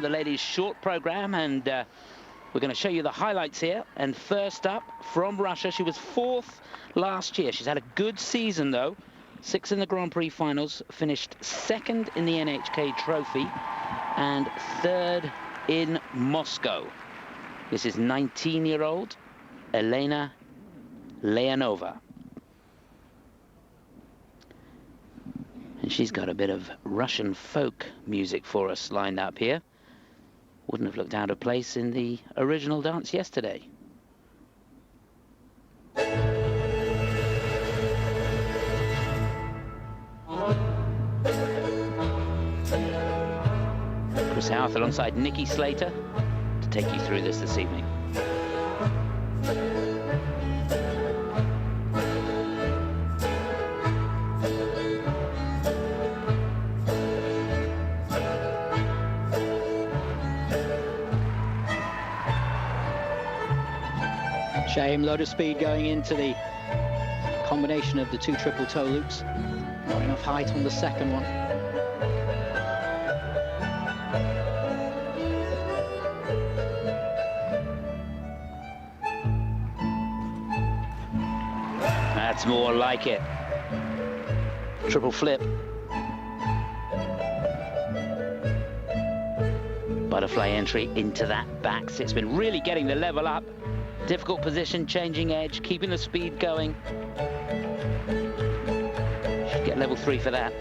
The ladies' short program, and we're going to show you the highlights here. And first up, from Russia, she was 4th last year. She's had a good season, though. 6th in the Grand Prix finals, finished 2nd in the NHK Trophy, and 3rd in Moscow. This is 19-year-old Alena Leonova. And she's got a bit of Russian folk music for us lined up here. Wouldn't have looked out of place in the original dance yesterday. Chris Howarth alongside Nicky Slater to take you through this evening. Shame, load of speed going into the combination of the 2 triple toe loops. Not enough height on the second one. That's more like it. Triple flip. Butterfly entry into that back. It's been really getting the level up. Difficult position, changing edge, keeping the speed going. Should get level 3 for that.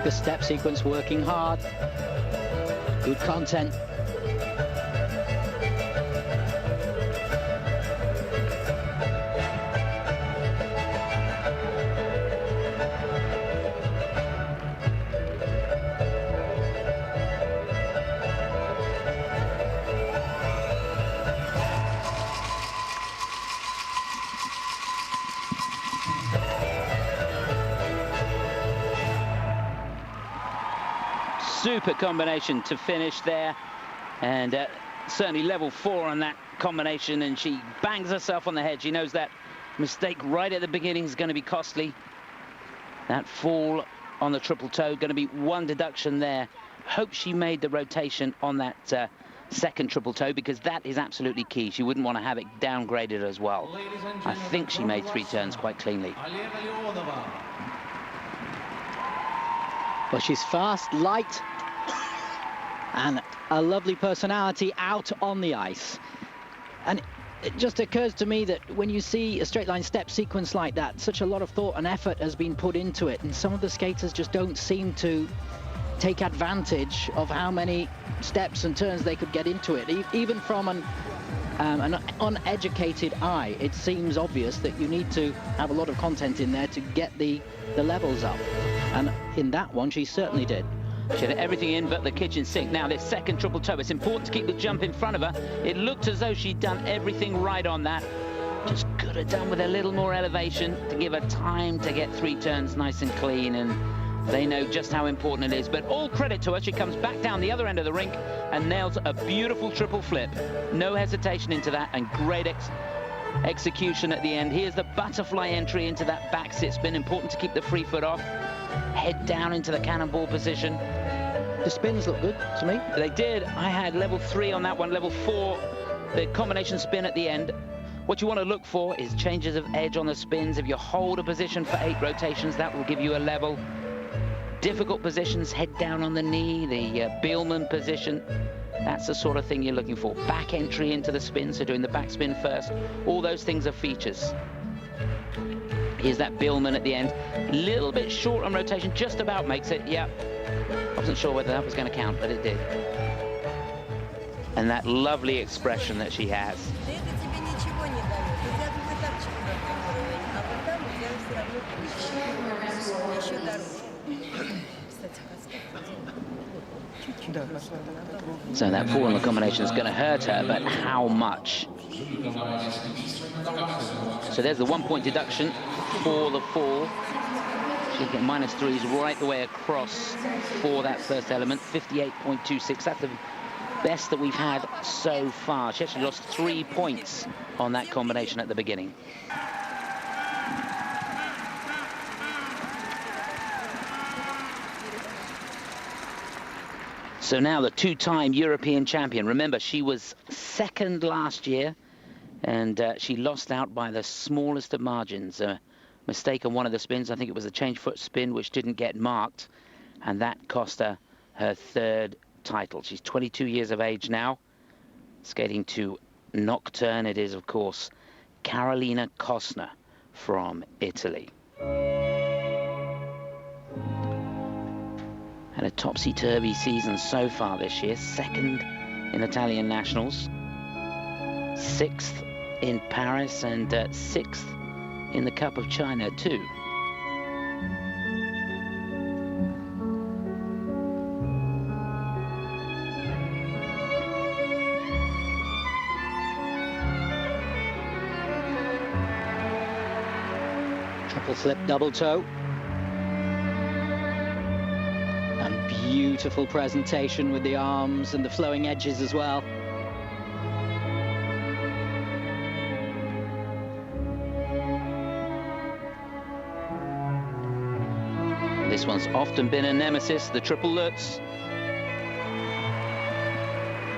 The step sequence working hard. Good content. Super combination to finish there, and certainly level 4 on that combination, and she bangs herself on the head. She knows that mistake right at the beginning is going to be costly. That fall on the triple toe, going to be 1 deduction there. Hope she made the rotation on that second triple toe, because that is absolutely key. She wouldn't want to have it downgraded as well. I think she made 3 turns quite cleanly. Well, she's fast, light, and a lovely personality out on the ice. And it just occurs to me that when you see a straight line step sequence like that, such a lot of thought and effort has been put into it, and some of the skaters just don't seem to take advantage of how many steps and turns they could get into it. Even from an uneducated eye, it seems obvious that you need to have a lot of content in there to get the levels up. And in that one, she certainly did. She had everything in but the kitchen sink. Now this second triple toe, it's important to keep the jump in front of her. It looked as though she'd done everything right on that. Just could have done with a little more elevation to give her time to get 3 turns nice and clean, and they know just how important it is. But all credit to her, she comes back down the other end of the rink and nails a beautiful triple flip. No hesitation into that, and great execution at the end. Here's the butterfly entry into that back sit spin. Important to keep the free foot off. Head down into the cannonball position. The spins look good to me. They did. I had level 3 on that one, level 4, the combination spin at the end. What you want to look for is changes of edge on the spins. If you hold a position for 8 rotations, that will give you a level. Difficult positions, head down on the knee, the Biellmann position. That's the sort of thing you're looking for. Back entry into the spin, so doing the back spin first. All those things are features. Here's that Biellmann at the end. A little bit short on rotation, just about makes it. Yeah, I wasn't sure whether that was going to count, but it did. And that lovely expression that she has. So that fall in the combination is going to hurt her, but how much? So there's the 1-point deduction for the fall. She'll get -3s right the way across for that first element. 58.26. That's the best that we've had so far. She actually lost 3 points on that combination at the beginning. So now the 2-time European champion. Remember, she was second last year, and she lost out by the smallest of margins. A mistake on one of the spins. I think it was a change foot spin, which didn't get marked, and that cost her her 3rd title. She's 22 years of age now, skating to Nocturne. It is, of course, Carolina Kostner from Italy. Had a topsy-turvy season so far this year. 2nd in Italian Nationals, 6th in Paris, and 6th in the Cup of China too. Triple flip, double toe. And beautiful presentation with the arms and the flowing edges as well. This one's often been a nemesis, the triple Lutz.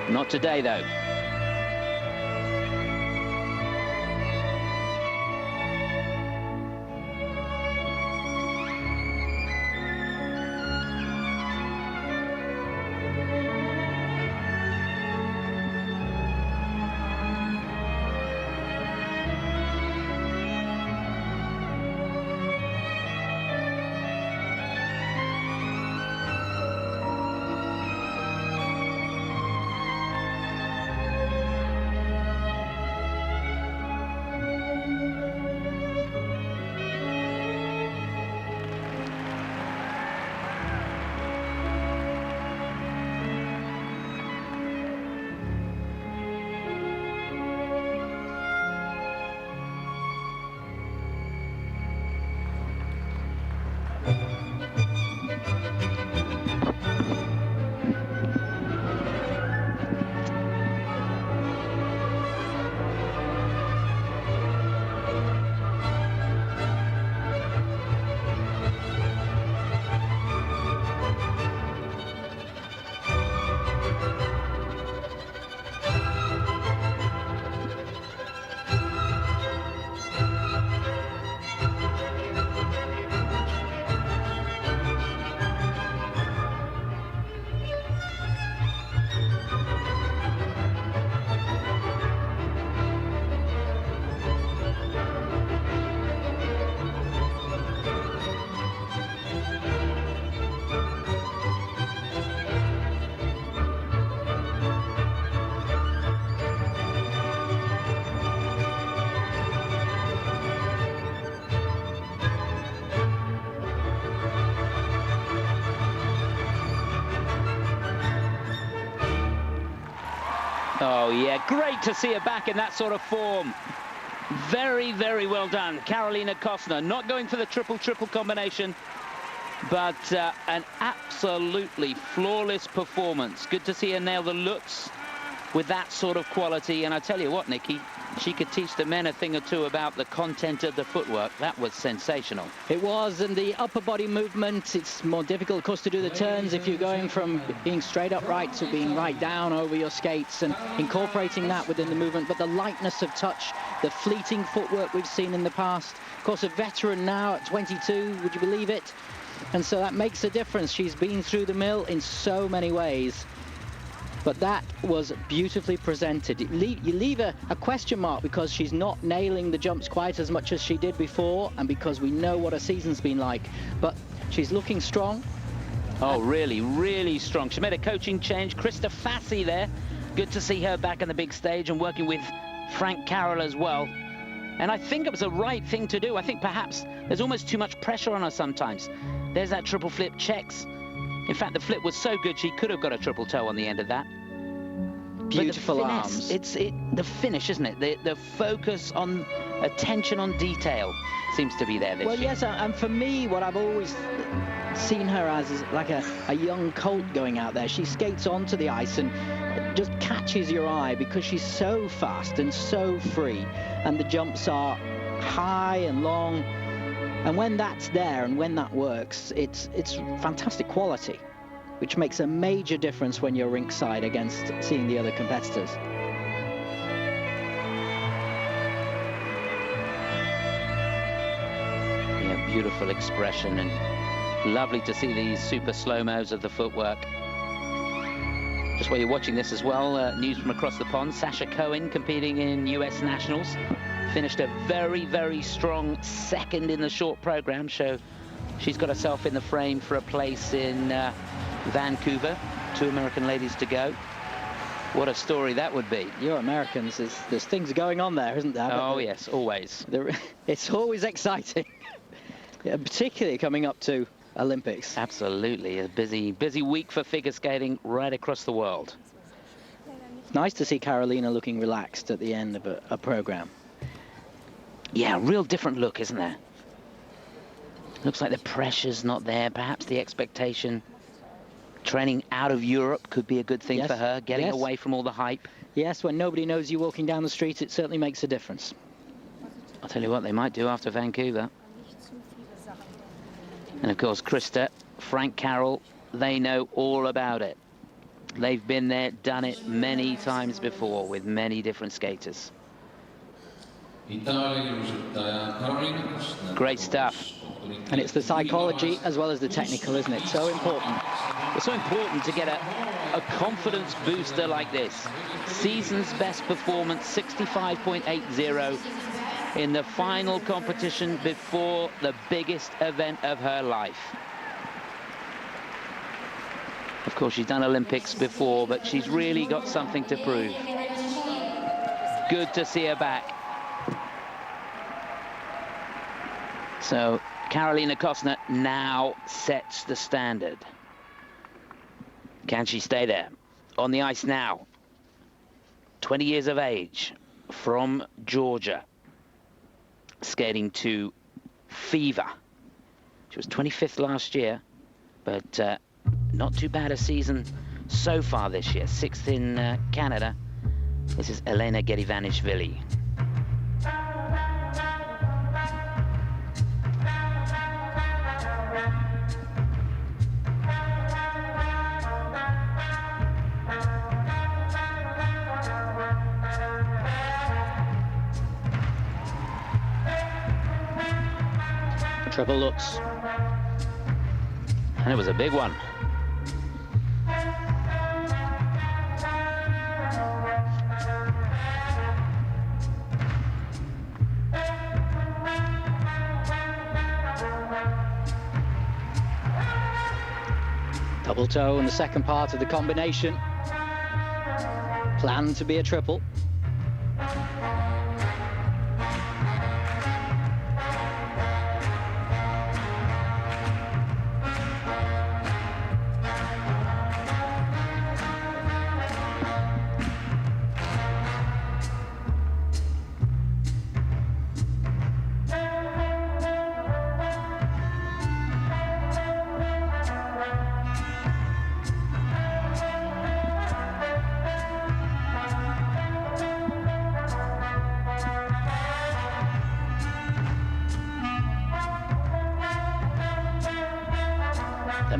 Not today, though. Oh, yeah, great to see her back in that sort of form. Very, very well done. Carolina Kostner, not going for the triple-triple combination, but an absolutely flawless performance. Good to see her nail the Lutz with that sort of quality. And I tell you what, Nicky, she could teach the men a thing or two about the content of the footwork. That was sensational. It was, and the upper body movement, it's more difficult, of course, to do the turns if you're going from being straight upright to being right down over your skates and incorporating that within the movement. But the lightness of touch, the fleeting footwork we've seen in the past. Of course, a veteran now at 22, would you believe it? And so that makes a difference. She's been through the mill in so many ways. But that was beautifully presented. You leave a question mark because she's not nailing the jumps quite as much as she did before, and because we know what her season's been like. But she's looking strong. Oh, really, really strong. She made a coaching change. Krista Fassi there. Good to see her back on the big stage and working with Frank Carroll as well. And I think it was the right thing to do. I think perhaps there's almost too much pressure on her sometimes. There's that triple flip checks. In fact, the flip was so good, she could have got a triple toe on the end of that. Beautiful arms. It's the finish, isn't it? The focus on attention on detail seems to be there this year. Well, yes, and for me, what I've always seen her as is like a young colt going out there. She skates onto the ice and just catches your eye because she's so fast and so free, and the jumps are high and long. And when that's there and when that works, it's fantastic quality, which makes a major difference when you're rinkside against seeing the other competitors. Yeah, beautiful expression, and lovely to see these super slow-mos of the footwork. Just while you're watching this as well, news from across the pond. Sasha Cohen, competing in US Nationals, finished a very, very strong second in the short program, so she's got herself in the frame for a place in Vancouver. 2 American ladies to go. What a story that would be. You're Americans, there's things going on there, isn't there? Oh, yes, always. It's always exciting, yeah, particularly coming up to Olympics. Absolutely, a busy week for figure skating right across the world. It's nice to see Carolina looking relaxed at the end of a program. Yeah, real different look, isn't there? Looks like the pressure's not there, perhaps the expectation. Training out of Europe could be a good thing for her, getting away from all the hype. Yes, when nobody knows you walking down the street, it certainly makes a difference. I'll tell you what they might do after Vancouver. And of course, Krista, Frank Carroll, they know all about it. They've been there, done it many times before with many different skaters. Great stuff. And it's the psychology as well as the technical, isn't it? So important. It's so important to get a confidence booster like this. Season's best performance, 65.80 in the final competition before the biggest event of her life. Of course, she's done Olympics before, but she's really got something to prove. Good to see her back. So Karolina Kostner now sets the standard. Can she stay there? On the ice now. 20 years of age, from Georgia. Skating to Fever. She was 25th last year, but not too bad a season so far this year. 6th in Canada. This is Elene Gedevanishvili. Triple looks. And it was a big one. Double toe in the second part of the combination. Planned to be a triple.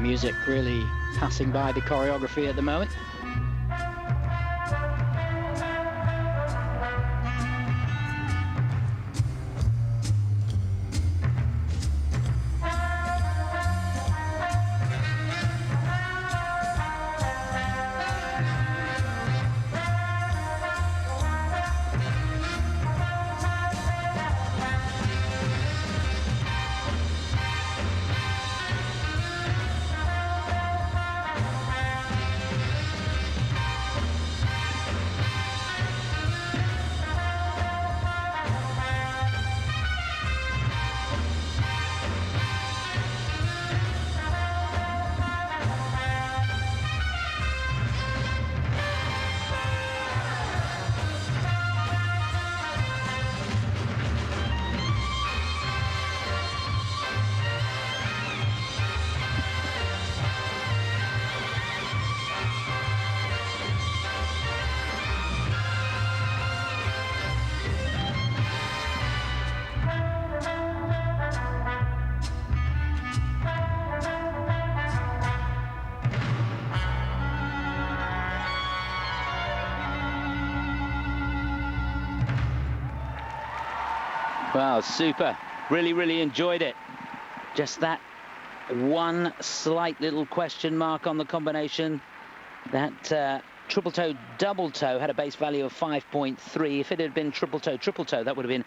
music really passing by the choreography at the moment. Wow, super. Really, really enjoyed it. Just that one slight little question mark on the combination. That triple toe, double toe had a base value of 5.3. If it had been triple toe, that would have been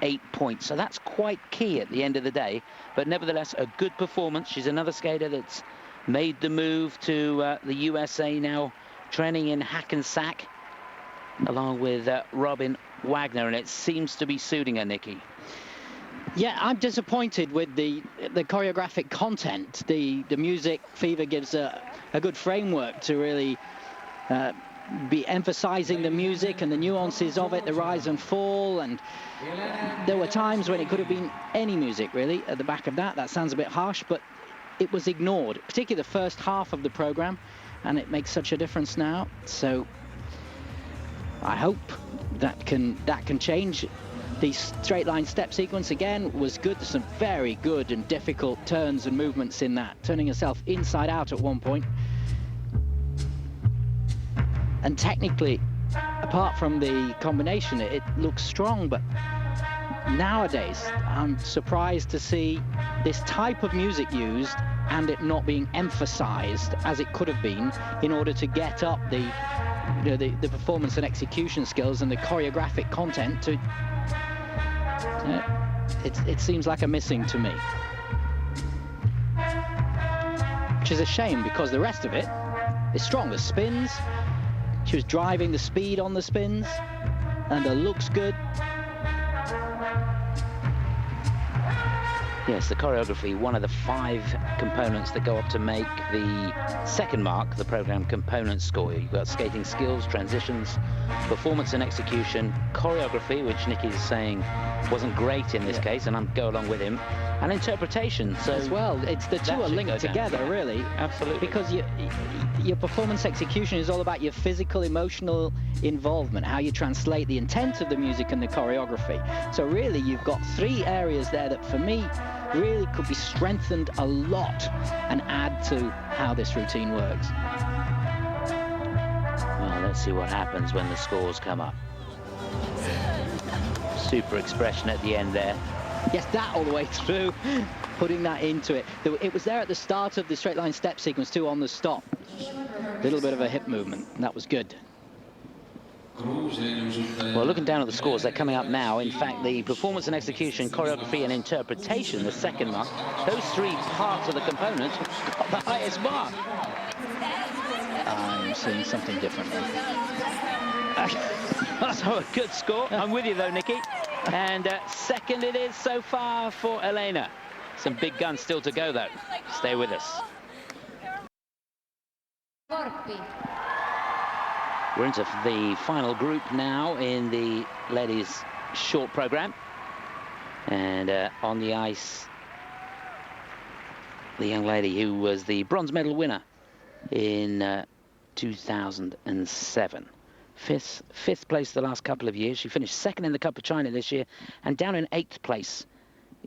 8 points. So that's quite key at the end of the day. But nevertheless, a good performance. She's another skater that's made the move to the USA now, training in Hackensack, along with Robin Wagner, and it seems to be suiting her, Nicky. Yeah, I'm disappointed with the choreographic content. The music, Fever gives a good framework to really be emphasizing the music and the nuances of it, the rise and fall, and there were times when it could have been any music really at the back of that. That sounds a bit harsh, but it was ignored, particularly the first half of the program, and it makes such a difference now. So I hope that can change. The straight line step sequence again was good. There's some very good and difficult turns and movements in that, turning herself inside out at one point. And technically, apart from the combination, it looks strong, but nowadays I'm surprised to see this type of music used and it not being emphasized as it could have been in order to get up the performance and execution skills and the choreographic content to it seems like a missing to me, which is a shame because the rest of it is strong. The spins, she was driving the speed on the spins, and the looks good. Yes, the choreography, one of the 5 components that go up to make the second mark, the program component score. You've got skating skills, transitions, performance and execution, choreography, which Nicky's saying wasn't great in this case, and I'm go along with him, and interpretation. So as well, it's the two are linked together, really. Absolutely. Because your performance execution is all about your physical, emotional involvement, how you translate the intent of the music and the choreography. So really, you've got 3 areas there that, for me, really could be strengthened a lot and add to how this routine works. Well, let's see what happens when the scores come up. Super expression at the end there. Yes, that all the way through, putting that into it. It was there at the start of the straight line step sequence too, on the stop. A little bit of a hip movement, that was good. Well, looking down at the scores, they're coming up now. In fact, the performance and execution, choreography and interpretation, the second mark, those 3 parts of the component got the highest mark. I'm seeing something different. So a good score. I'm with you though, Nicky. And second it is so far for Elena. Some big guns still to go though. Stay with us. Korpi. We're into the final group now in the ladies' short program. And on the ice, the young lady who was the bronze medal winner in 2007. Fifth place the last couple of years. She finished second in the Cup of China this year and down in 8th place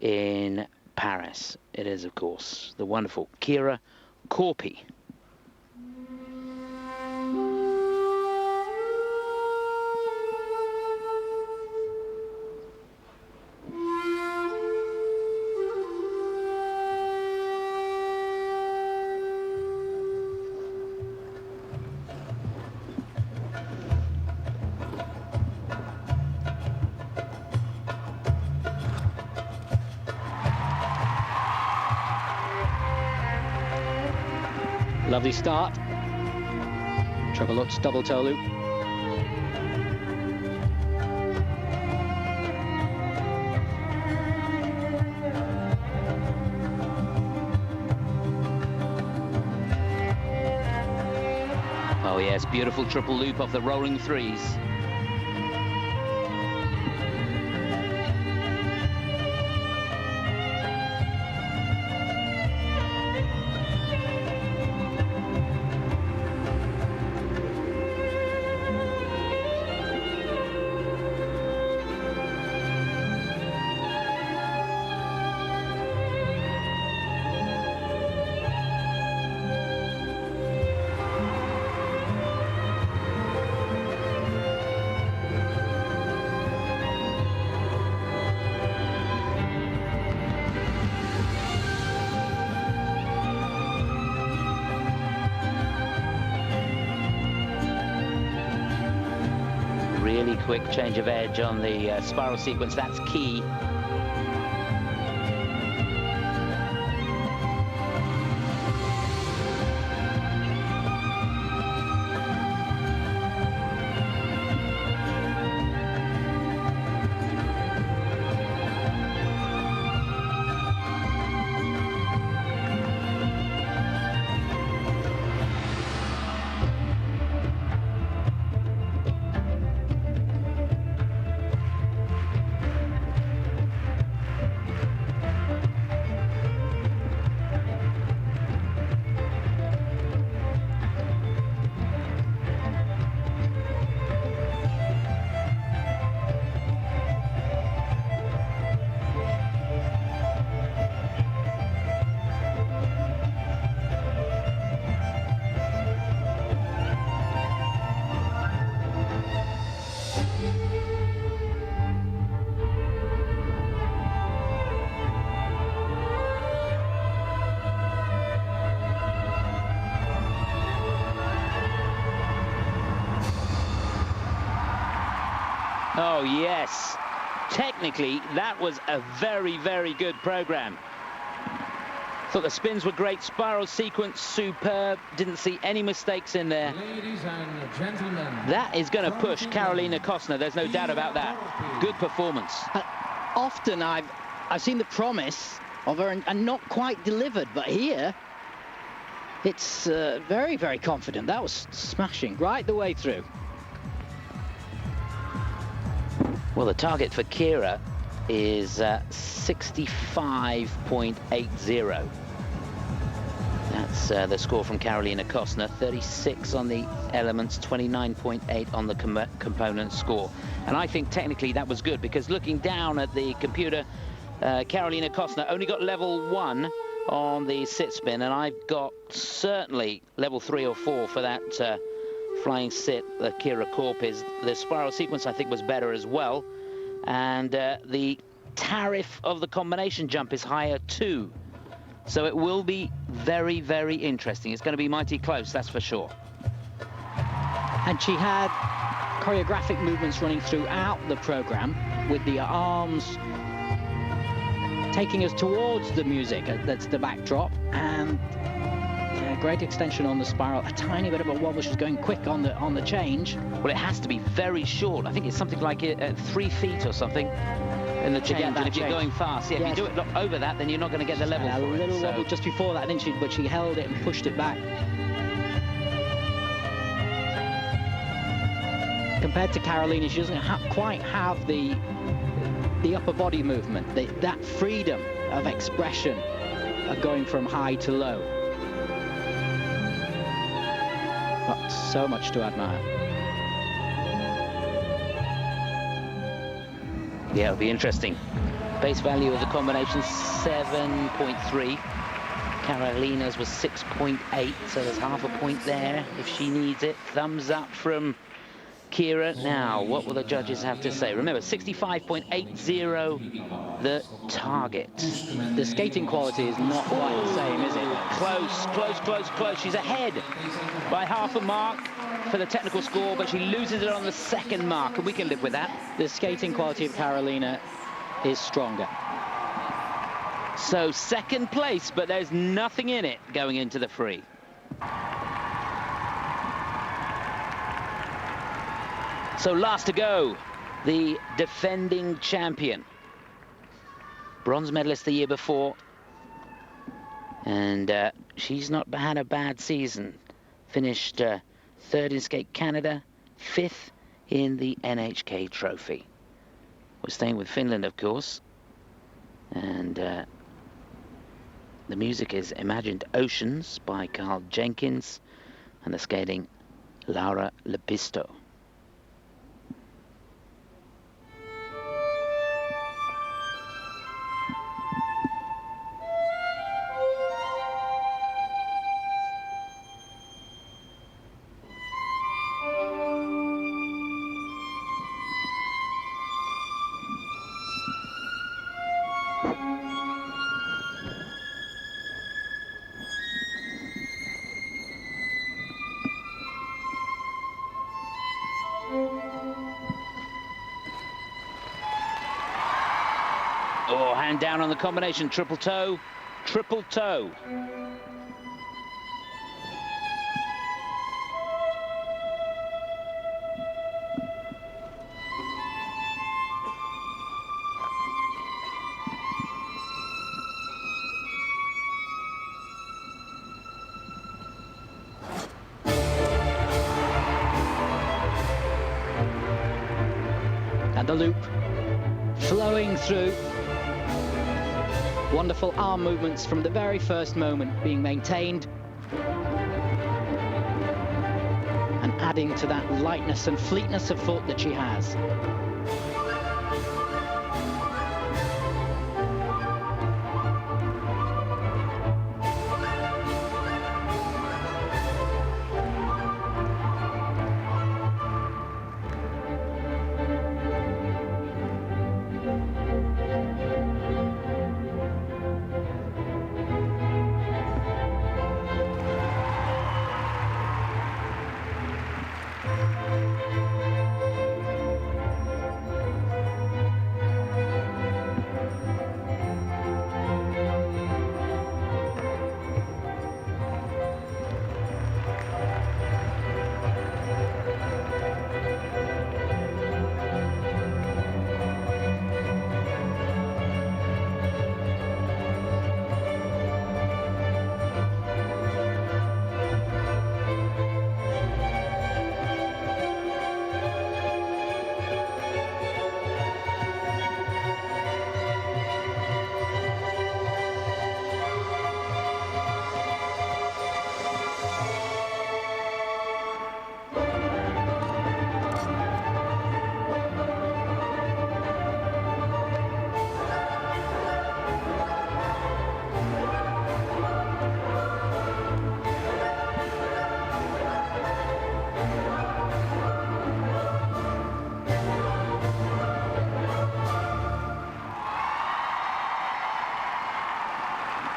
in Paris. It is, of course, the wonderful Kiira Korpi. Lovely start. Triple lutz, double toe loop. Oh yes, beautiful triple loop off the rolling threes. Really quick change of edge on the spiral sequence, that's key. Oh yes, technically that was a very, very good program. Thought the spins were great, spiral sequence superb, didn't see any mistakes in there. Ladies and gentlemen, that is going to push Karolina Kostner, there's no doubt about that. Good performance. Often I've seen the promise of her and not quite delivered, but here it's very, very confident. That was smashing right the way through. Well, the target for Kiira is 65.80. That's the score from Karolina Kostner. 36 on the elements, 29.8 on the component score. And I think technically that was good, because looking down at the computer, Karolina Kostner only got level 1 on the sit spin, and I've got certainly level 3 or 4 for that flying sit, the Kiira Korpi. The spiral sequence I think was better as well, and the tariff of the combination jump is higher too, so it will be very, very interesting. It's going to be mighty close, that's for sure. And she had choreographic movements running throughout the program, with the arms taking us towards the music, that's the backdrop, and great extension on the spiral, a tiny bit of a wobble. She's going quick on the change. Well, it has to be very short. I think it's something like 3 feet or something in the change. And if you're going fast, yeah, yes. If you do it over that, then you're not going to get the level. A little wobble just before that, didn't she? But she held it and pushed it back. Compared to Karolina, she doesn't quite have the upper body movement, that freedom of expression of going from high to low. But so much to admire. Yeah, it'll be interesting. Base value of the combination 7.3. Karolina's was 6.8, so there's half a point there if she needs it. Thumbs up from Kiira. Now, what will the judges have to say? Remember, 65.80 the target. The skating quality is not quite the same, is it? Close, close, close, close. She's ahead by half a mark for the technical score, but she loses it on the second mark, and we can live with that. The skating quality of Karolina is stronger. So second place, but there's nothing in it going into the free. So last to go, the defending champion. Bronze medalist the year before. And she's not had a bad season. Finished third in Skate Canada, fifth in the NHK Trophy. We're staying with Finland, of course. And the music is Imagined Oceans by Carl Jenkins, and the skating Laura Lepistö. Oh, hand down on the combination, triple toe, triple toe. And the loop flowing through. Wonderful arm movements from the very first moment being maintained. And adding to that lightness and fleetness of foot that she has.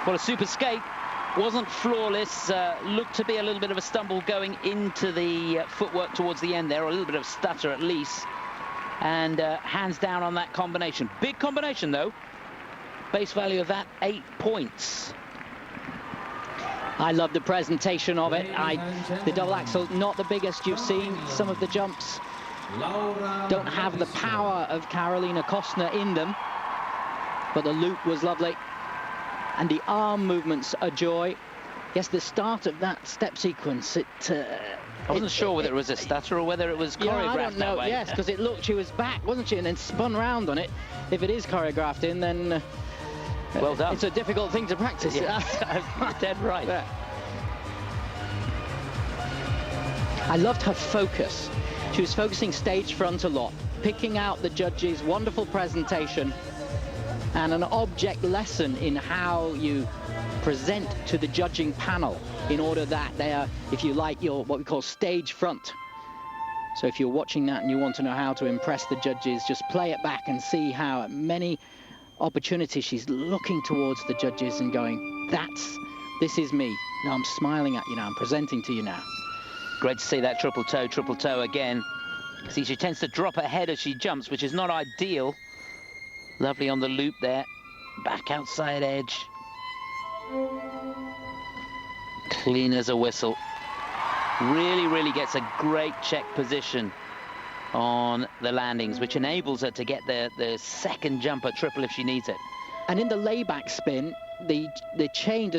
Well, a super skate, wasn't flawless, looked to be a little bit of a stumble going into the footwork towards the end there, or a little bit of stutter at least. And hands down on that combination. Big combination though. Base value of that, 8 points. I love the presentation of it. The double axel, not the biggest you've seen. Some of the jumps don't have the power of Karolina Kostner in them. But the loop was lovely. And the arm movements a joy. Yes, the start of that step sequence, I wasn't sure whether it was a stutter or whether it was choreographed I don't know, that way. yes, because it looked, she was back, wasn't she, and then spun round on it. If it is choreographed in, then well done. It's a difficult thing to practice. Yeah, dead right. Yeah. I loved her focus. She was focusing stage front a lot, picking out the judges' wonderful presentation, and an object lesson in how you present to the judging panel in order that they are, if you like, your what we call stage front. So if you're watching that and you want to know how to impress the judges, just play it back and see how many opportunities she's looking towards the judges and going, this is me. Now I'm smiling at you now, I'm presenting to you now. Great to see that triple toe again. See, she tends to drop her head as she jumps, which is not ideal. Lovely on the loop there. Back outside edge. Clean as a whistle. Really gets a great check position on the landings, which enables her to get the second jump at triple if she needs it. And in the layback spin, the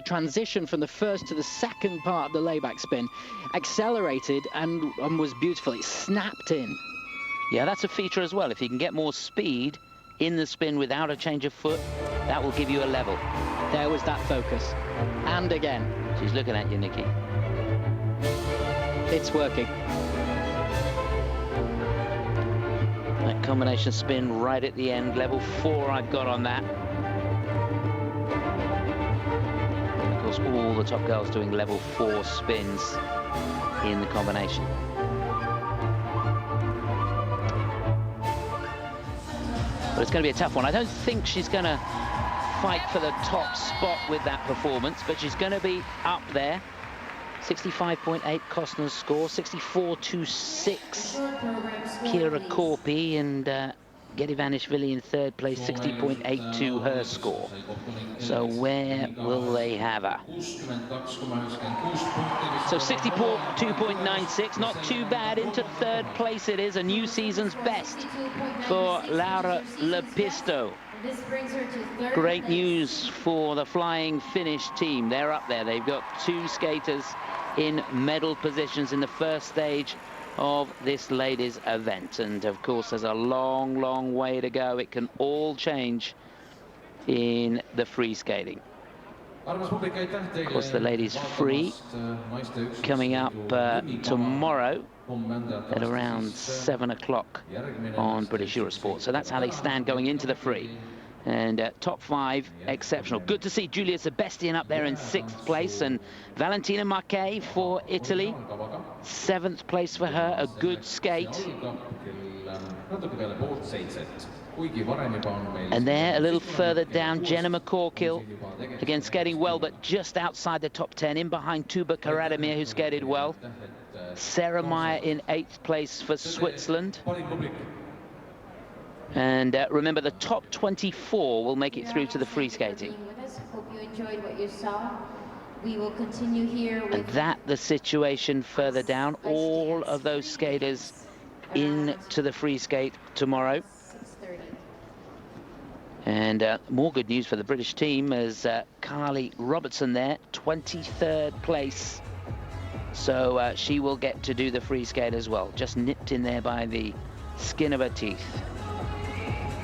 transition from the first to the second part of the layback spin accelerated and was beautiful. It snapped in. Yeah, that's a feature as well. If you can get more speed in the spin without a change of foot, that will give you a level. There was that focus. And again. She's looking at you, Nicky. It's working. That combination spin right at the end, level 4 I've got on that. And of course, all the top girls doing level 4 spins in the combination. But it's going to be a tough one. I don't think she's going to fight for the top spot with that performance, but she's going to be up there. 65.8 Kostner's score, 64.26 Kiira Korpi, and Gedevanishvili in third place, 60.82 her score. So where will they have her? So 62.96, not too bad. Into third place it is, a new season's best for Laura Lepistö. Great news for the flying Finnish team. They're up there. They've got 2 skaters in medal positions in the first stage of this ladies' event. And of course, there's a long way to go. It can all change in the free skating. Of course, the ladies free coming up tomorrow at around 7 o'clock on British Eurosport. So that's how they stand going into the free. And top 5, exceptional. Good to see Giulia Sebastian up there in 6th place, and Valentina Marquet for Italy, 7th place for her, a good skate. And there, a little further down, Jenna McCorkill, again skating well, but just outside the top 10, in behind Tuba Karademir, who skated well. Sarah Meyer in 8th place for Switzerland. And remember, the top 24 will make it through to the free skating. Hope you enjoyed what you saw. We will continue here with... And that the situation further down, all of those skaters into the free skate tomorrow. 6:30. And more good news for the British team as Carly Robertson there, 23rd place. So she will get to do the free skate as well, just nipped in there by the skin of her teeth.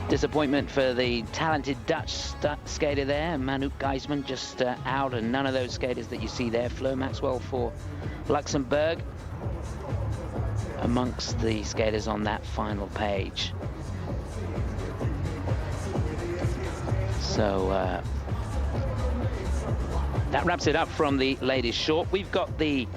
Disappointment for the talented Dutch skater there, Manouk Geisman, just out, and none of those skaters that you see there. Fleur Maxwell for Luxembourg amongst the skaters on that final page. So that wraps it up from the ladies short. We've got the